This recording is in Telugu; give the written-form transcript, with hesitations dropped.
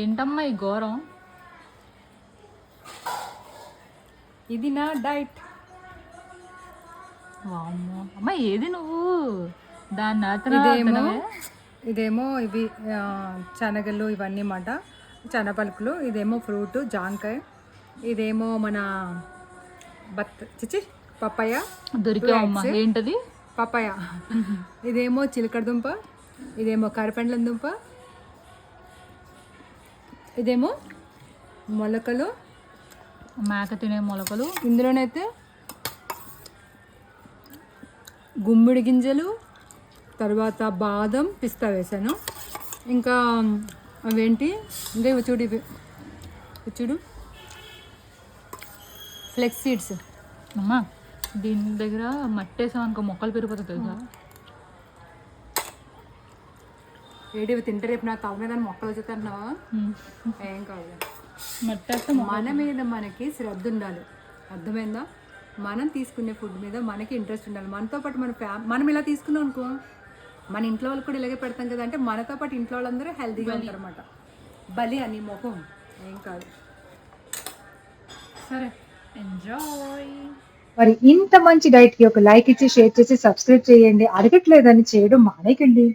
ఏంటమ్మా ఈ ఘోరం? ఇది నా డైట్. వామ్మో అమ్మ, ఏది నువ్వు ఇదేమో ఇదేమో ఇవి శనగలు ఇవన్నీ మాట, శనపలుకులు. ఇదేమో ఫ్రూట్ జాంకాయ. ఇదేమో మన పప్పాయ దొరికావమ్మా. ఏంటది? పప్పాయ. ఇదేమో చిలకడ దుంప. ఇదేమో కరిపెండ్లం దుంప. ఇదేమో మొలకలు, మేక తినే మొలకలు. ఇందులోనైతే గుమ్మిడి గింజలు, తర్వాత బాదం పిస్తా వేసాను. ఇంకా అవేంటి, ఇంకా ఇవి చూడు, ఇవి చూడు ఫ్లెక్స్ సీడ్స్. అమ్మా దీని దగ్గర మట్టేసాం అనుకో మొక్కలు పెరిగిపోతుంది తెలుసా? ఏంటి ఇవి తింటే రేపు నా తల మీద మొక్కలు వచ్చేస్తున్నావా? ఏం కాదు, మట్టేస్తే మన మీద మనకి శ్రద్ధ ఉండాలి. అర్థమైందా? మనం తీసుకునే ఫుడ్ మీద మనకి ఇంట్రెస్ట్ ఉండాలి. మనతో పాటు మనం ఇలా తీసుకున్నాం అనుకో, మన ఇంట్లో వాళ్ళకి కూడా ఇలాగే పెడతాం కదా. అంటే మనతో పాటు ఇంట్లో వాళ్ళందరూ హెల్తీగా ఉంటారు అన్నమాట. బలి అని మొహం ఏం కాదు. సరే, ఎంజాయ్. మరి ఇంత మంచి డైట్ కి ఒక లైక్ ఇచ్చి షేర్ చేసి సబ్స్క్రైబ్ చేయండి. అడగట్లేదని చేయడం మానేకండి.